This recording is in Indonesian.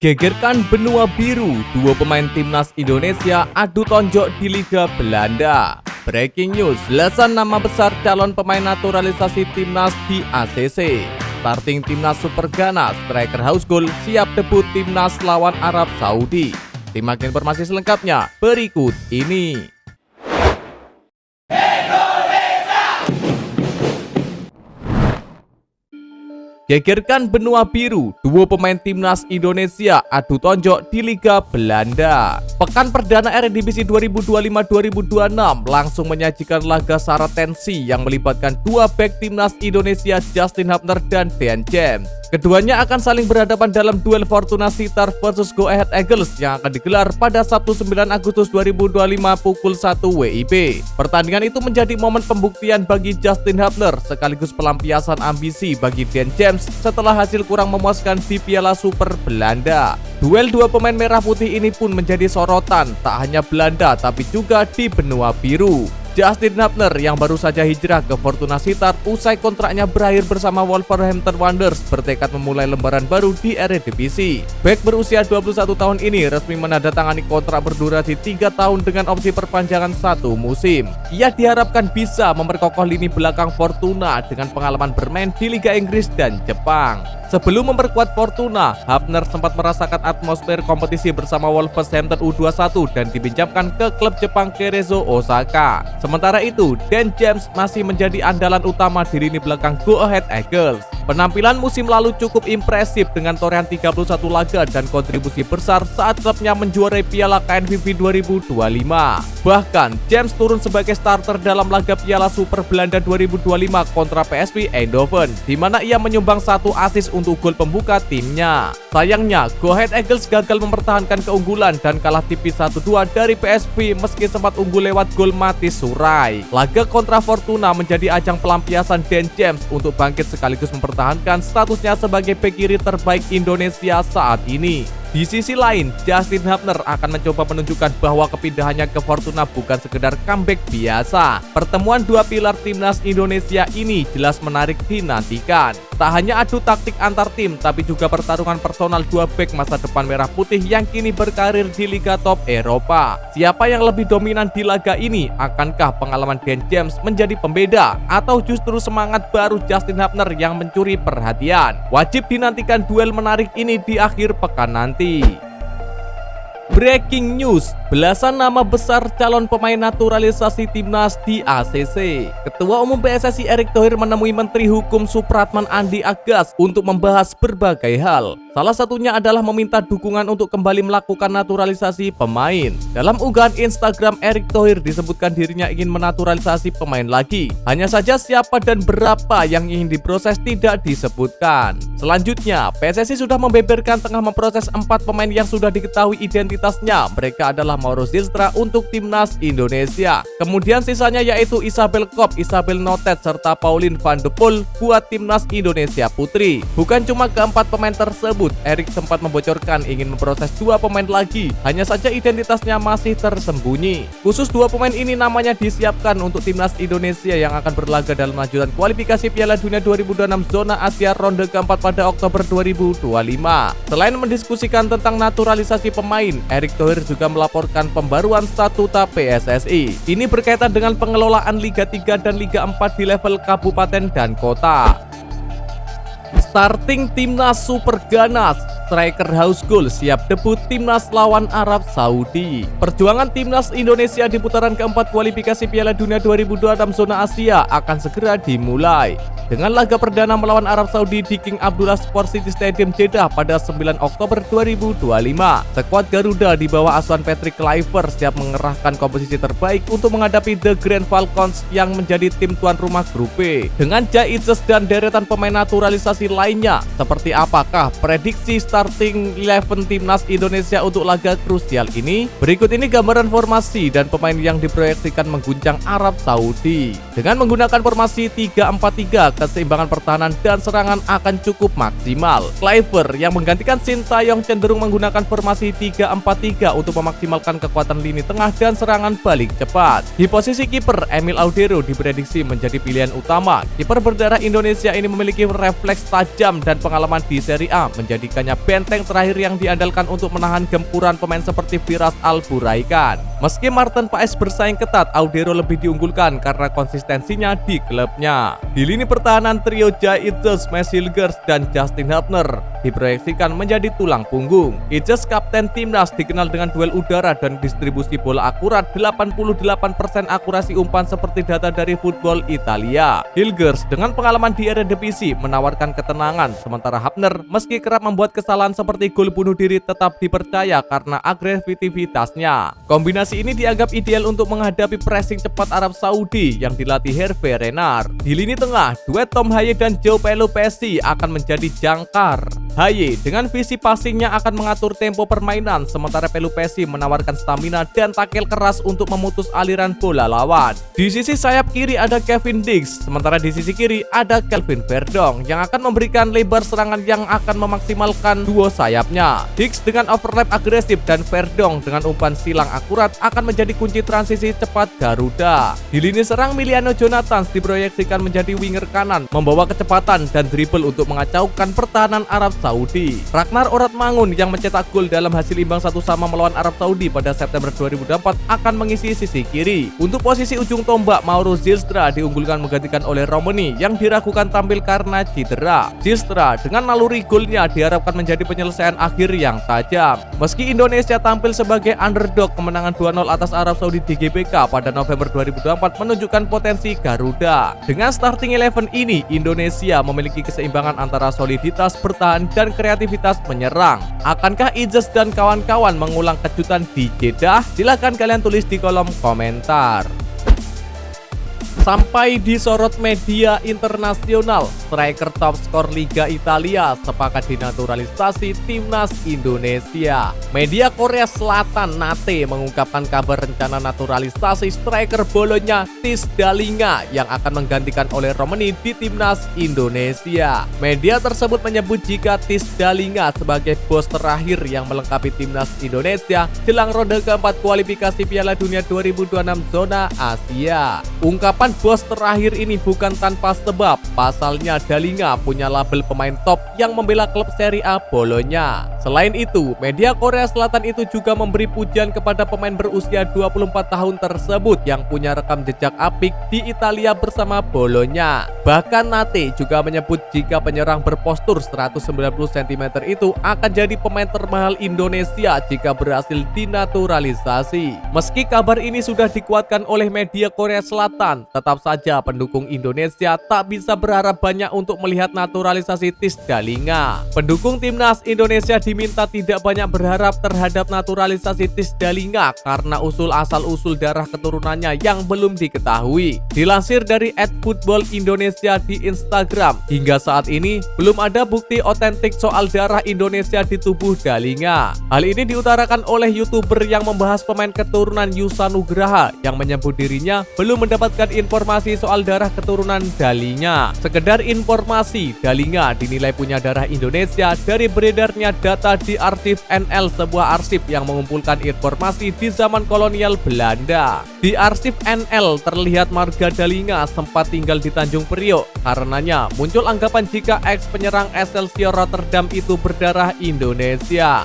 Gegerkan benua biru, dua pemain timnas Indonesia adu tonjok di Liga Belanda. Breaking news, belasan nama besar calon pemain naturalisasi timnas di ACC. Starting timnas Super Ganas, striker house goal siap debut timnas lawan Arab Saudi. Simak informasi selengkapnya berikut ini. Gegerkan benua biru, dua pemain timnas Indonesia adu tonjok di Liga Belanda. Pekan perdana Eredivisie 2025-2026 langsung menyajikan laga syarat tensi yang melibatkan dua bek timnas Indonesia Justin Hubner dan Dan James. Keduanya akan saling berhadapan dalam duel Fortuna Sittard vs Go Ahead Eagles yang akan digelar pada Sabtu 9 Agustus 2025 pukul 1 WIB. Pertandingan itu menjadi momen pembuktian bagi Justin Hubner sekaligus pelampiasan ambisi bagi Dan James setelah hasil kurang memuaskan di Piala Super Belanda. Duel dua pemain merah putih ini pun menjadi sorotan tak hanya Belanda tapi juga di benua biru. Justin Hubner yang baru saja hijrah ke Fortuna Sittard usai kontraknya berakhir bersama Wolverhampton Wanderers bertekad memulai lembaran baru di Eredivisie. Bek berusia 21 tahun ini resmi menandatangani kontrak berdurasi 3 tahun dengan opsi perpanjangan 1 musim. Ia diharapkan bisa memperkokoh lini belakang Fortuna dengan pengalaman bermain di Liga Inggris dan Jepang. Sebelum memperkuat Fortuna, Hubner sempat merasakan atmosfer kompetisi bersama Wolverhampton U21 dan dipinjamkan ke klub Jepang Cerezo Osaka. Sementara itu, Dan James masih menjadi andalan utama di lini belakang Go Ahead Eagles. Penampilan musim lalu cukup impresif dengan torehan 31 laga dan kontribusi besar saat klubnya menjuarai Piala KNVB 2025. Bahkan, James turun sebagai starter dalam laga Piala Super Belanda 2025 kontra PSV Eindhoven, di mana ia menyumbang 1 assist untuk gol pembuka timnya. Sayangnya, Go Ahead Eagles gagal mempertahankan keunggulan dan kalah tipis 1-2 dari PSV meski sempat unggul lewat gol mati Surai. Laga kontra Fortuna menjadi ajang pelampiasan Dan James untuk bangkit sekaligus mempertahankan statusnya sebagai bek kiri terbaik Indonesia saat ini. Di sisi lain, Justin Hubner akan mencoba menunjukkan bahwa kepindahannya ke Fortuna bukan sekedar comeback biasa. Pertemuan dua pilar timnas Indonesia ini jelas menarik dinantikan. Tak hanya adu taktik antar tim, tapi juga pertarungan personal dua bek masa depan merah putih yang kini berkarir di Liga Top Eropa. Siapa yang lebih dominan di laga ini? Akankah pengalaman Dan James menjadi pembeda? Atau justru semangat baru Justin Hubner yang mencuri perhatian? Wajib dinantikan duel menarik ini di akhir pekan nanti. Breaking news, belasan nama besar calon pemain naturalisasi timnas di ACC. Ketua Umum PSSI Erick Thohir menemui Menteri Hukum Supratman Andi Agas untuk membahas berbagai hal. Salah satunya adalah meminta dukungan untuk kembali melakukan naturalisasi pemain. Dalam unggahan Instagram, Erick Thohir disebutkan dirinya ingin menaturalisasi pemain lagi. Hanya saja siapa dan berapa yang ingin diproses tidak disebutkan. Selanjutnya, PSSI sudah membeberkan tengah memproses 4 pemain yang sudah diketahui identitasnya. Mereka adalah Mauro Zylstra untuk timnas Indonesia. Kemudian sisanya yaitu Isabel Kop, Isabel Notet, serta Pauline van de Poel buat timnas Indonesia Putri. Bukan cuma keempat pemain tersebut, Erick sempat membocorkan ingin memproses 2 pemain lagi. Hanya saja identitasnya masih tersembunyi. Khusus 2 pemain ini namanya disiapkan untuk timnas Indonesia yang akan berlaga dalam lanjutan kualifikasi Piala Dunia 2026 zona Asia ronde keempat pada Oktober 2025. Selain mendiskusikan tentang naturalisasi pemain, Erick Thohir juga melaporkan pembaruan statuta PSSI. Ini berkaitan dengan pengelolaan Liga 3 dan Liga 4 di level kabupaten dan kota. Starting timnas Super Ganas, striker house goal siap debut timnas lawan Arab Saudi. Perjuangan timnas Indonesia di putaran keempat kualifikasi Piala Dunia 2026 zona Asia akan segera dimulai. Dengan laga perdana melawan Arab Saudi di King Abdullah Sport City Stadium Jeddah pada 9 Oktober 2025. Skuad Garuda di bawah asuhan Patrick Kluivert siap mengerahkan komposisi terbaik untuk menghadapi The Grand Falcons yang menjadi tim tuan rumah grup B. Dengan Jaitzes dan deretan pemain naturalisasi lainnya, seperti apakah prediksi starting 11 timnas Indonesia untuk laga krusial ini? Berikut ini gambaran formasi dan pemain yang diproyeksikan mengguncang Arab Saudi. Dengan menggunakan formasi 3-4-3, keseimbangan pertahanan dan serangan akan cukup maksimal. Kluivert yang menggantikan Sintayong cenderung menggunakan formasi 3-4-3 untuk memaksimalkan kekuatan lini tengah dan serangan balik cepat. Di posisi kiper, Emil Audero diprediksi menjadi pilihan utama. Kiper berdarah Indonesia ini memiliki refleks tajam dan pengalaman di Serie A, menjadikannya benteng terakhir yang diandalkan untuk menahan gempuran pemain seperti Firas Al-Buraikan. Meski Martin Paes bersaing ketat, Audero lebih diunggulkan karena konsistensinya di klubnya. Di lini pertahanan, trio Jai Itjes, Messi Hilgers, dan Justin Hubner diproyeksikan menjadi tulang punggung. Itjes, kapten timnas, dikenal dengan duel udara dan distribusi bola akurat, 88% akurasi umpan seperti data dari Football Italia. Hilgers dengan pengalaman di Eredivisie menawarkan ketenangan, sementara Hubner meski kerap membuat kesalahan seperti gol bunuh diri tetap dipercaya karena agresivitasnya. Kombinasi ini dianggap ideal untuk menghadapi pressing cepat Arab Saudi yang dilatih Hervé Renard. Di lini tengah, duet Tom Haye dan João Pesci akan menjadi jangkar. Haye dengan visi passingnya akan mengatur tempo permainan, sementara Pesci menawarkan stamina dan tackle keras untuk memutus aliran bola lawan. Di sisi sayap kiri ada Kevin Dix, sementara di sisi kiri ada Kelvin Verdong yang akan memberikan lebar serangan yang akan memaksimalkan duo sayapnya. Dix dengan overlap agresif dan Verdong dengan umpan silang akurat akan menjadi kunci transisi cepat Garuda. Di lini serang, Miliano Jonathans diproyeksikan menjadi winger kanan, membawa kecepatan dan dribble untuk mengacaukan pertahanan Arab Saudi. Ragnar Oratmangun yang mencetak gol dalam hasil imbang 1-1 melawan Arab Saudi pada September 2024 akan mengisi sisi kiri. Untuk posisi ujung tombak, Mauro Zylstra diunggulkan menggantikan oleh Romani yang diragukan tampil karena cedera. Zylstra dengan naluri golnya diharapkan menjadi penyelesaian akhir yang tajam. Meski Indonesia tampil sebagai underdog, kemenangan 2-0 atas Arab Saudi di GBK pada November 2024 menunjukkan potensi Garuda. Dengan starting 11 ini, Indonesia memiliki keseimbangan antara soliditas bertahan dan kreativitas menyerang. Akankah Itjes dan kawan-kawan mengulang kejutan di Jeddah? Silahkan kalian tulis di kolom komentar. Sampai disorot media internasional, striker top skor Liga Italia sepakat dinaturalisasi timnas Indonesia. Media Korea Selatan Nate mengungkapkan kabar rencana naturalisasi striker Bologna Tis Dalinga yang akan menggantikan oleh Romani di timnas Indonesia. Media tersebut menyebut jika Tis Dalinga sebagai bos terakhir yang melengkapi timnas Indonesia jelang ronde keempat kualifikasi Piala Dunia 2026 zona Asia. Ungkapan bos terakhir ini bukan tanpa sebab, pasalnya Dalinga punya label pemain top yang membela klub Serie A Bologna. Selain itu, media Korea Selatan itu juga memberi pujian kepada pemain berusia 24 tahun tersebut yang punya rekam jejak apik di Italia bersama Bologna. Bahkan Nate juga menyebut jika penyerang berpostur 190 cm itu akan jadi pemain termahal Indonesia jika berhasil dinaturalisasi. Meski kabar ini sudah dikuatkan oleh media Korea Selatan, tetap saja pendukung Indonesia tak bisa berharap banyak untuk melihat naturalisasi Tis Dalinga. Pendukung timnas Indonesia diminta tidak banyak berharap terhadap naturalisasi Tis Dalinga karena asal-usul darah keturunannya yang belum diketahui. Dilansir dari @footballindonesia di Instagram, hingga saat ini belum ada bukti otentik soal darah Indonesia di tubuh Dalinga. Hal ini diutarakan oleh YouTuber yang membahas pemain keturunan Yusa Nugraha yang menyebut dirinya belum mendapatkan informasi soal darah keturunan Dalinga. Sekedar informasi, Dalinga dinilai punya darah Indonesia dari beredarnya data di arsip NL, sebuah arsip yang mengumpulkan informasi di zaman kolonial Belanda. Di arsip NL terlihat marga Dalinga sempat tinggal di Tanjung Priok. Karenanya muncul anggapan jika ex penyerang Excelsior Rotterdam itu berdarah Indonesia.